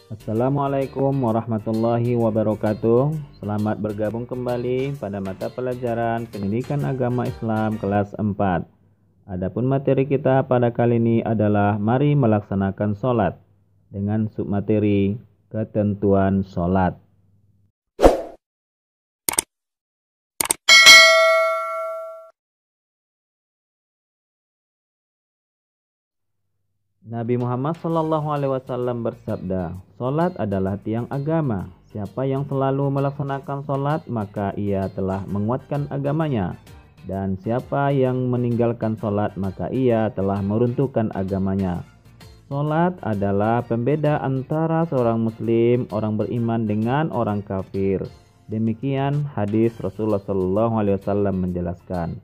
Assalamualaikum warahmatullahi wabarakatuh. Selamat bergabung kembali pada mata pelajaran Pendidikan Agama Islam kelas 4. Adapun materi kita pada kali ini adalah mari melaksanakan sholat dengan submateri ketentuan sholat. Nabi Muhammad SAW bersabda, "Salat adalah tiang agama. Siapa yang selalu melaksanakan salat, maka ia telah menguatkan agamanya. Dan siapa yang meninggalkan salat, maka ia telah meruntuhkan agamanya." Salat adalah pembeda antara seorang muslim, orang beriman dengan orang kafir. Demikian hadis Rasulullah SAW menjelaskan.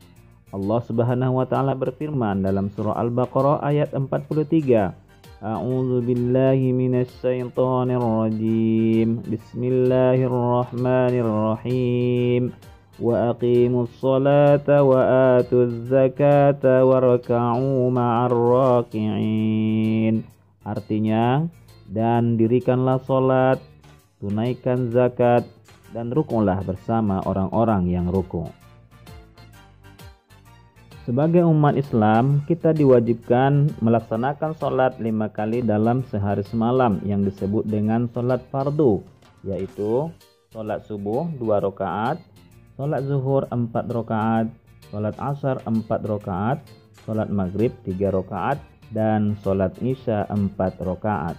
Allah Subhanahu wa taala berfirman dalam surah Al-Baqarah ayat 43. A'udzu billahi minasy syaithanir rajim. Bismillahirrahmanirrahim. Wa aqimus salata wa atuz zakata warka'u ma'ar raki'in. Artinya, dan dirikanlah salat, tunaikan zakat, dan rukunlah bersama orang-orang yang ruku'. Sebagai umat Islam, kita diwajibkan melaksanakan sholat 5 kali dalam sehari semalam yang disebut dengan sholat fardu, yaitu sholat subuh 2 rakaat, sholat zuhur 4 rakaat, sholat asar 4 rakaat, sholat maghrib 3 rakaat, dan sholat isya 4 rakaat.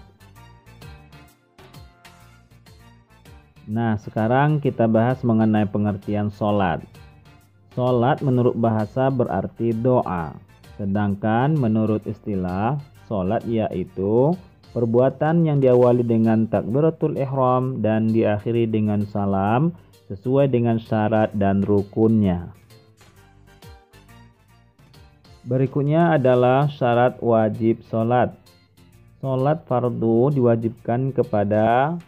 Nah, sekarang kita bahas mengenai pengertian sholat. Sholat menurut bahasa berarti doa, sedangkan menurut istilah, sholat yaitu perbuatan yang diawali dengan takbiratul ihram dan diakhiri dengan salam sesuai dengan syarat dan rukunnya. Berikutnya adalah syarat wajib sholat. Sholat fardu diwajibkan kepada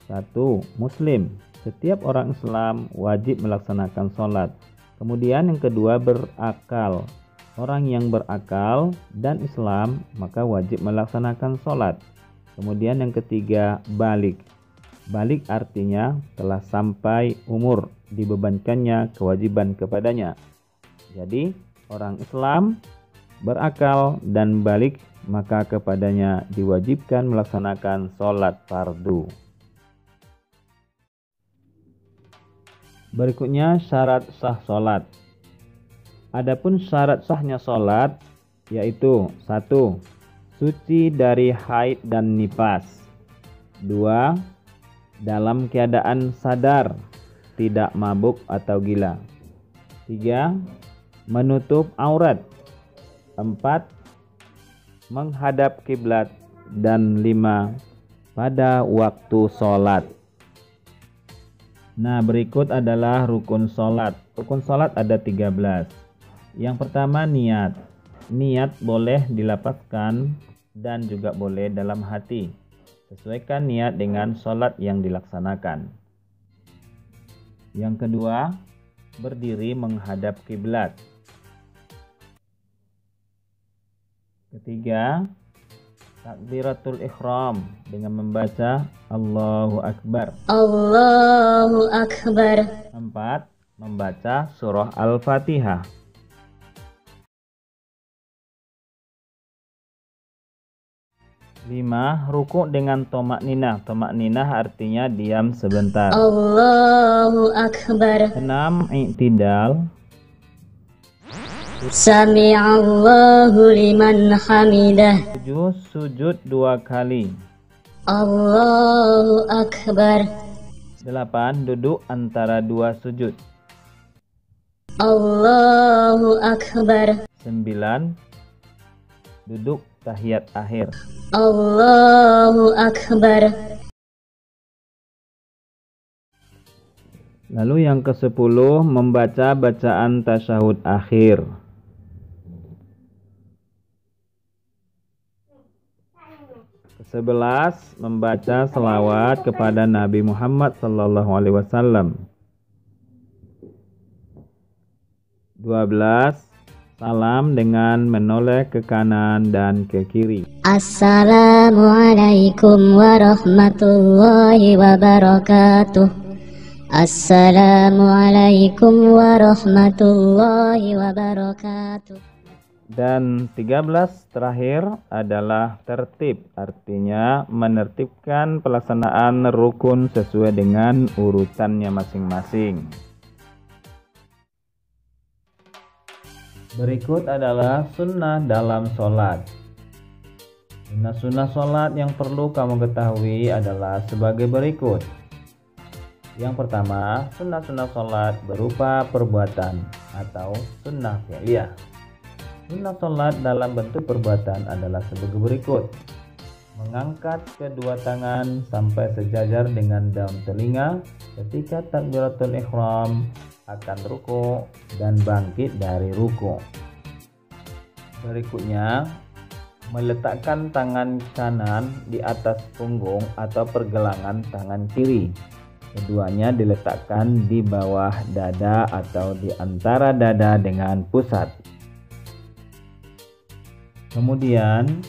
1. Muslim. Setiap orang Islam wajib melaksanakan sholat. Kemudian yang kedua, berakal. Orang yang berakal dan Islam maka wajib melaksanakan sholat. Kemudian yang ketiga, balik. Balik artinya telah sampai umur, dibebankannya kewajiban kepadanya. Jadi orang Islam berakal dan balik maka kepadanya diwajibkan melaksanakan sholat fardu. Berikutnya syarat sah sholat. Adapun syarat sahnya sholat yaitu 1. Suci dari haid dan nifas. 2. Dalam keadaan sadar, tidak mabuk atau gila. 3. Menutup aurat. 4. Menghadap kiblat. Dan 5. Pada waktu sholat. Nah, berikut adalah rukun sholat. Rukun sholat ada 13. Yang pertama, niat. Niat boleh dilapazkan dan juga boleh dalam hati. Sesuaikan niat dengan sholat yang dilaksanakan. Yang kedua, berdiri menghadap kiblat. Ketiga, takbiratul ihram dengan membaca Allahu Akbar. Allahu Akbar. 4. Membaca surah Al-Fatihah. 5. Rukuk dengan tomak-ninah. Tomak-ninah artinya diam sebentar. Allahu Akbar. 6. I'tidal. Sami'allahu liman hamidah. 7. Sujud 2 kali. Allahu Akbar. 8. Duduk antara 2 sujud. Allahu Akbar. 9. Duduk tahiyat akhir. Allahu Akbar. Lalu yang ke-10, membaca bacaan tasyahud akhir. Ke-11, membaca selawat kepada Nabi Muhammad SAW. 12, salam dengan menoleh ke kanan dan ke kiri. Assalamualaikum warahmatullahi wabarakatuh. Assalamualaikum warahmatullahi wabarakatuh. Dan 13 terakhir adalah tertib, artinya menertibkan pelaksanaan rukun sesuai dengan urutannya masing-masing. Berikut adalah sunnah dalam sholat. Sunnah-sunnah sholat yang perlu kamu ketahui adalah sebagai berikut. Yang pertama, sunnah-sunnah sholat berupa perbuatan atau sunnah fi'liyah. Sunnah sholat dalam bentuk perbuatan adalah sebagai berikut. Mengangkat kedua tangan sampai sejajar dengan daun telinga ketika takbiratul ihram, akan ruku dan bangkit dari ruku. Berikutnya, meletakkan tangan kanan di atas punggung atau pergelangan tangan kiri. Keduanya diletakkan di bawah dada atau di antara dada dengan pusat. Kemudian,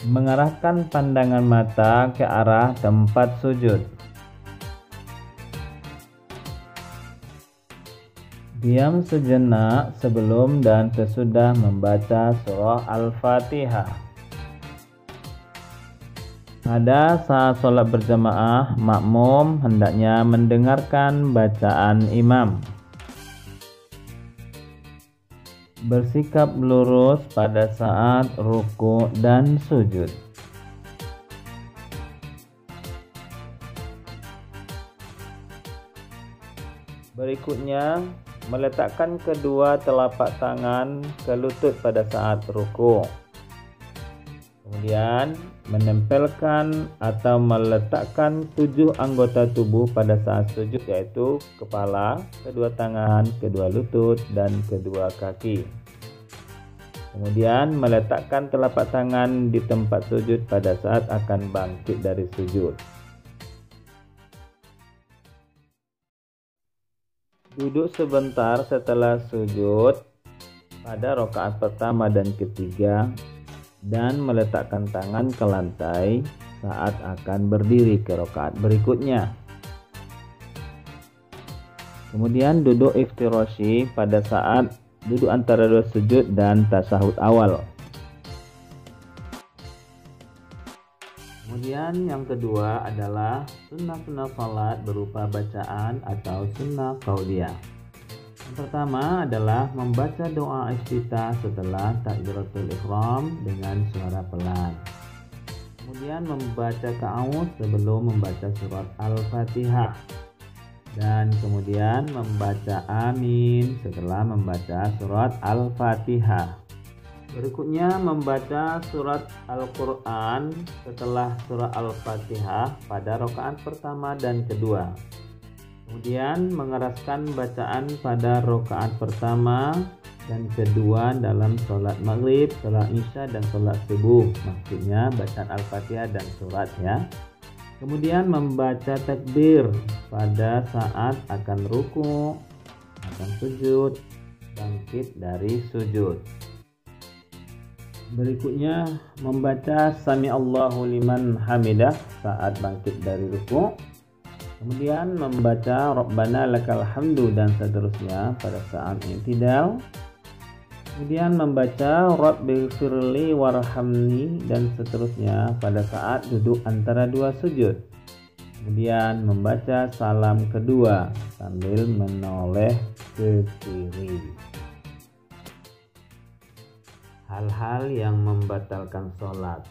mengarahkan pandangan mata ke arah tempat sujud. Diam sejenak sebelum dan sesudah membaca surah Al-Fatihah. Pada saat sholat berjamaah, makmum hendaknya mendengarkan bacaan imam. Bersikap lurus pada saat ruku dan sujud. Berikutnya, meletakkan kedua telapak tangan ke lutut pada saat ruku. Kemudian menempelkan atau meletakkan 7 anggota tubuh pada saat sujud, yaitu kepala, kedua tangan, kedua lutut, dan kedua kaki. Kemudian meletakkan telapak tangan di tempat sujud pada saat akan bangkit dari sujud. Duduk sebentar setelah sujud pada rakaat pertama dan ketiga dan meletakkan tangan ke lantai saat akan berdiri ke rakaat berikutnya. Kemudian duduk iftirashi pada saat duduk antara dua sujud dan tasyahud awal. Kemudian yang kedua adalah sunnah-sunnah salat berupa bacaan atau sunnah qauliyah. Yang pertama adalah membaca doa iftitah setelah takbiratul ihram dengan suara pelan. Kemudian membaca ta'awudz sebelum membaca surat Al-Fatihah. Dan kemudian membaca amin setelah membaca surat Al-Fatihah. Berikutnya membaca surat Al-Quran setelah surat Al-Fatihah pada rakaat pertama dan kedua. Kemudian mengeraskan bacaan pada rakaat pertama dan kedua dalam sholat maghrib, sholat isya, dan sholat subuh. Maksudnya bacaan Al-Fatihah dan surat ya. Kemudian membaca takbir pada saat akan ruku, akan sujud, bangkit dari sujud. Berikutnya membaca Sami Allahu liman hamidah saat bangkit dari ruku. Kemudian membaca Rabbana lakal hamdu dan seterusnya pada saat i'tidal. Kemudian membaca Rabbighfirli warhamni dan seterusnya pada saat duduk antara dua sujud. Kemudian membaca salam kedua sambil menoleh ke kiri. Hal-hal yang membatalkan sholat.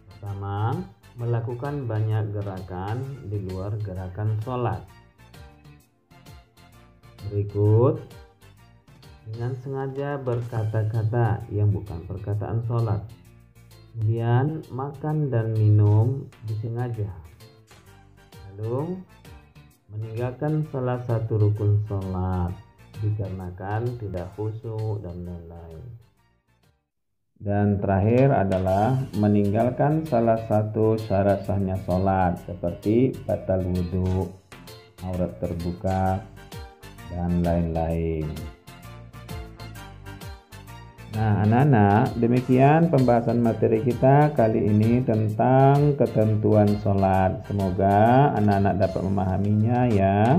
Pertama, melakukan banyak gerakan di luar gerakan sholat. Berikut, dengan sengaja berkata-kata yang bukan perkataan sholat. Kemudian, makan dan minum disengaja. Lalu, meninggalkan salah satu rukun sholat dikarenakan tidak khusyuk dan lain-lain. Dan terakhir adalah meninggalkan salah satu syarat sahnya sholat seperti batal wudhu, aurat terbuka, dan lain-lain. Nah, anak-anak, demikian pembahasan materi kita kali ini tentang ketentuan sholat. Semoga anak-anak dapat memahaminya ya.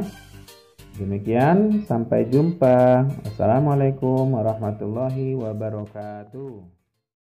Demikian, sampai jumpa. Wassalamualaikum warahmatullahi wabarakatuh.